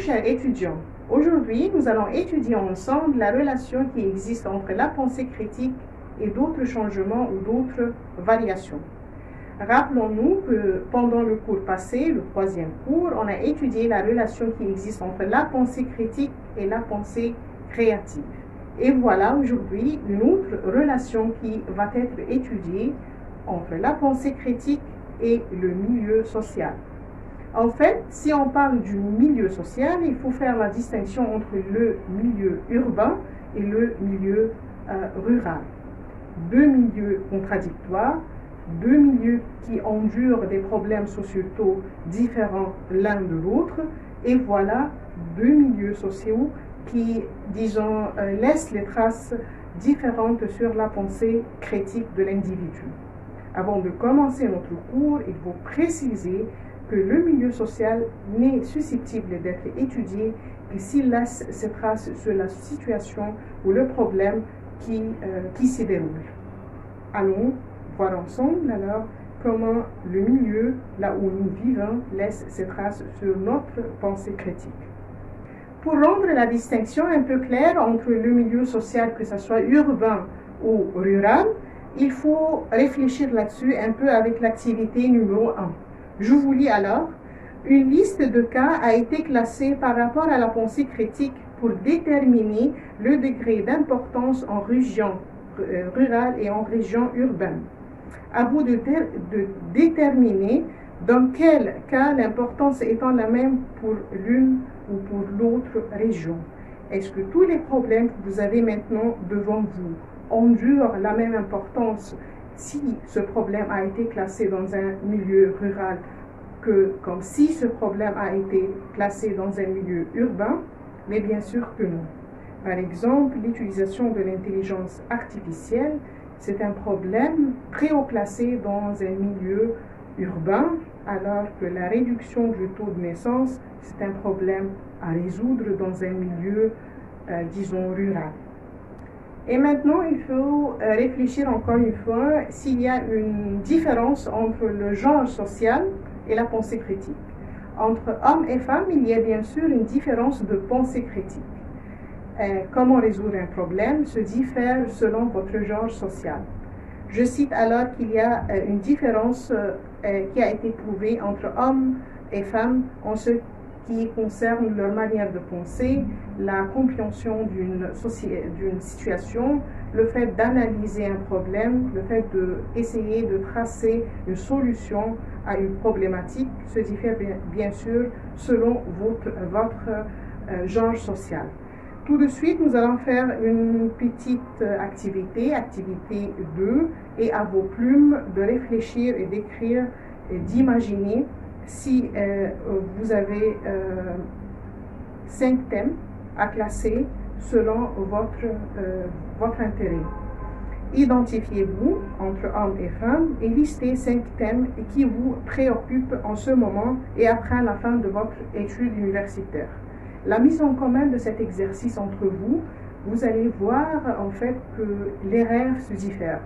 chers étudiants. Aujourd'hui, nous allons étudier ensemble la relation qui existe entre la pensée critique et d'autres changements ou d'autres variations. Rappelons-nous que pendant le cours passé, le troisième cours, on a étudié la relation qui existe entre la pensée critique et la pensée créative. Et voilà aujourd'hui une autre relation qui va être étudiée entre la pensée critique et le milieu social. En fait, si on parle du milieu social, il faut faire la distinction entre le milieu urbain et le milieu rural. Deux milieux contradictoires, deux milieux qui endurent des problèmes sociétaux différents l'un de l'autre, et voilà deux milieux sociaux qui, disons, laissent les traces différentes sur la pensée critique de l'individu. Avant de commencer notre cours, il faut préciser que le milieu social n'est susceptible d'être étudié que s'il laisse ses traces sur la situation ou le problème qui s'y déroule. Allons voir ensemble alors comment le milieu, là où nous vivons, laisse ses traces sur notre pensée critique. Pour rendre la distinction un peu claire entre le milieu social, que ce soit urbain ou rural, il faut réfléchir là-dessus un peu avec l'activité numéro 1. Je vous lis alors. Une liste de cas a été classée par rapport à la pensée critique pour déterminer le degré d'importance en région rurale et en région urbaine. À vous de déterminer dans quel cas l'importance étant la même pour l'une ou pour l'autre région. Est-ce que tous les problèmes que vous avez maintenant devant vous endurent la même importance si ce problème a été classé dans un milieu rural comme si ce problème a été placé dans un milieu urbain? Mais bien sûr que non. Par exemple, l'utilisation de l'intelligence artificielle, c'est un problème très haut placé dans un milieu urbain, alors que la réduction du taux de naissance, c'est un problème à résoudre dans un milieu, disons, rural. Et maintenant, il faut réfléchir encore une fois s'il y a une différence entre le genre social et la pensée critique. Entre hommes et femmes, il y a bien sûr une différence de pensée critique. Comment résoudre un problème se diffère selon votre genre social. Je cite alors qu'il y a une différence qui a été prouvée entre hommes et femmes en ce qui concerne leur manière de penser, la compréhension d'une situation, le fait d'analyser un problème, le fait d'essayer de tracer une solution à une problématique se diffère bien sûr selon votre genre social. Tout de suite, nous allons faire une petite activité 2, et à vos plumes de réfléchir et d'écrire et d'imaginer si vous avez 5 thèmes à classer selon votre intérêt. Identifiez-vous entre hommes et femmes et listez 5 thèmes qui vous préoccupent en ce moment et après la fin de votre étude universitaire. La mise en commun de cet exercice entre vous, vous allez voir en fait que les rêves se diffèrent.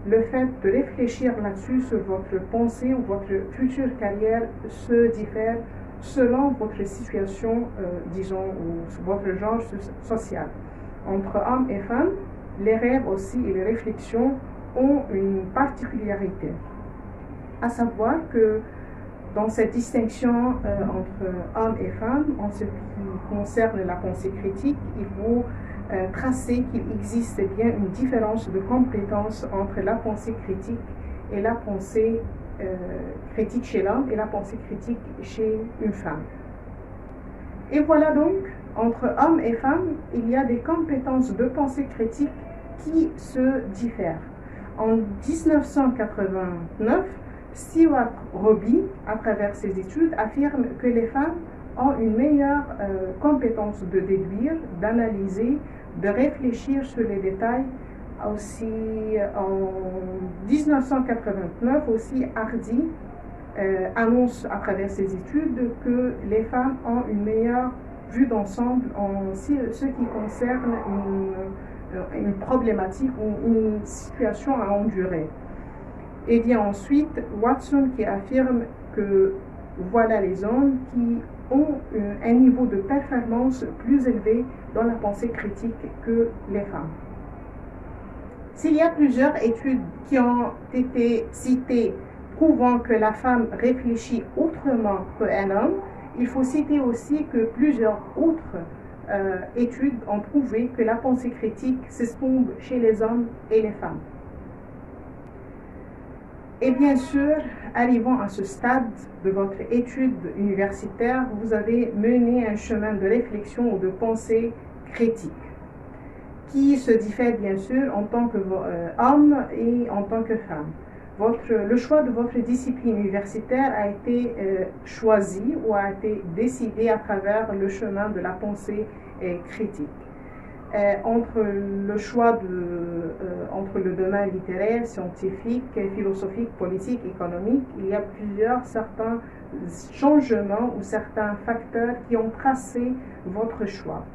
Le fait de réfléchir là-dessus sur votre pensée ou votre future carrière se diffère selon votre situation, disons, ou votre genre social. Entre hommes et femmes, les rêves aussi et les réflexions ont une particularité, à savoir que dans cette distinction entre hommes et femmes, en ce qui concerne la pensée critique, il faut tracer qu'il existe bien une différence de compétences entre la pensée critique et la pensée critique chez l'homme et la pensée critique chez une femme. Et voilà donc, entre hommes et femmes, il y a des compétences de pensée critique qui se diffèrent. En 1989, Stewart Roby, à travers ses études, affirme que les femmes ont une meilleure compétence de déduire, d'analyser, de réfléchir sur les détails. Aussi, en 1989, aussi Hardy annonce à travers ses études que les femmes ont une meilleure vue d'ensemble en ce qui concerne une problématique ou une situation à endurer. Et bien ensuite, Watson qui affirme que voilà les hommes qui ont un niveau de performance plus élevé dans la pensée critique que les femmes. S'il y a plusieurs études qui ont été citées prouvant que la femme réfléchit autrement qu'un homme, il faut citer aussi que plusieurs autres études ont prouvé que la pensée critique s'estompe chez les hommes et les femmes. Et bien sûr, arrivant à ce stade de votre étude universitaire, vous avez mené un chemin de réflexion ou de pensée critique qui se diffère bien sûr en tant qu'homme et en tant que femme. Le choix de votre discipline universitaire a été choisi ou a été décidé à travers le chemin de la pensée critique. Entre le choix entre le domaine littéraire, scientifique, philosophique, politique, économique, il y a certains changements ou certains facteurs qui ont tracé votre choix.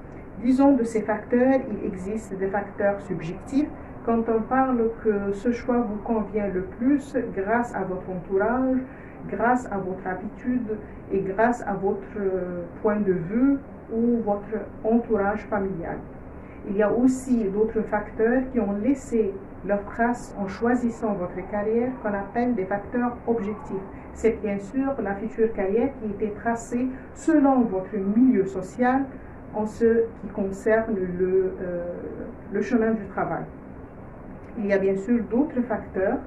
Disons de ces facteurs, il existe des facteurs subjectifs. Quand on parle que ce choix vous convient le plus grâce à votre entourage, grâce à votre habitude et grâce à votre point de vue ou votre entourage familial. Il y a aussi d'autres facteurs qui ont laissé leur trace en choisissant votre carrière qu'on appelle des facteurs objectifs. C'est bien sûr la future carrière qui a été tracée selon votre milieu social en ce qui concerne le chemin du travail. Il y a bien sûr d'autres facteurs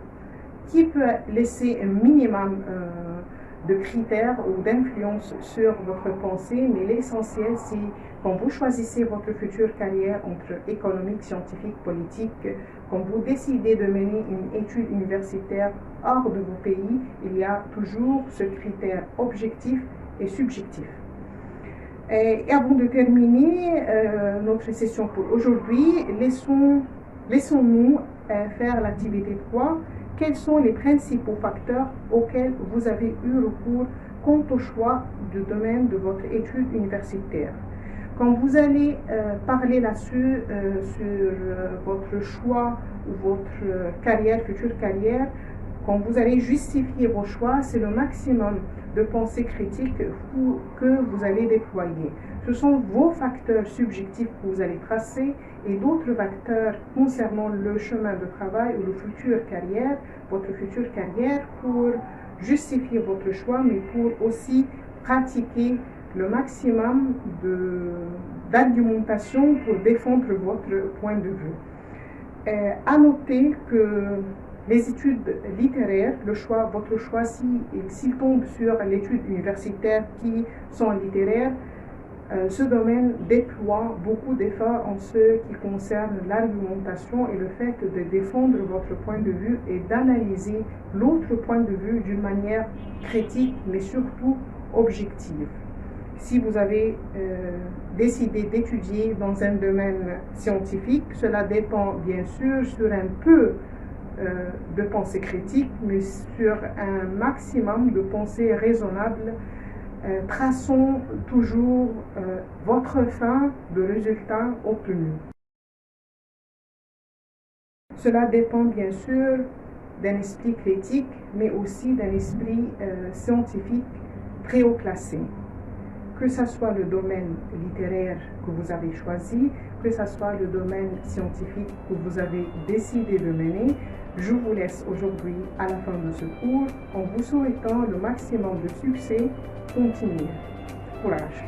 qui peuvent laisser un minimum de critères ou d'influence sur votre pensée, mais l'essentiel, c'est quand vous choisissez votre future carrière entre économique, scientifique, politique, quand vous décidez de mener une étude universitaire hors de vos pays, il y a toujours ce critère objectif et subjectif. Et avant de terminer notre session pour aujourd'hui, laissons-nous faire l'activité 3. Quels sont les principaux facteurs auxquels vous avez eu recours quant au choix du domaine de votre étude universitaire? Quand vous allez parler là-dessus sur votre choix ou votre carrière, future carrière, quand vous allez justifier vos choix, c'est le maximum de pensée critique que vous allez déployer. Ce sont vos facteurs subjectifs que vous allez tracer et d'autres facteurs concernant le chemin de travail ou votre future carrière pour justifier votre choix, mais pour aussi pratiquer le maximum d'argumentation pour défendre votre point de vue. À noter que les études littéraires, votre choix, s'il tombe sur l'étude universitaire qui sont littéraires, ce domaine déploie beaucoup d'efforts en ce qui concerne l'argumentation et le fait de défendre votre point de vue et d'analyser l'autre point de vue d'une manière critique, mais surtout objective. Si vous avez décidé d'étudier dans un domaine scientifique, cela dépend bien sûr sur un peu de pensée critique, mais sur un maximum de pensée raisonnable. Traçons toujours votre fin de résultat obtenu. Cela dépend bien sûr d'un esprit critique, mais aussi d'un esprit scientifique très haut classé. Que ce soit le domaine littéraire que vous avez choisi, que ce soit le domaine scientifique que vous avez décidé de mener, je vous laisse aujourd'hui à la fin de ce cours en vous souhaitant le maximum de succès. Continuez. Courage.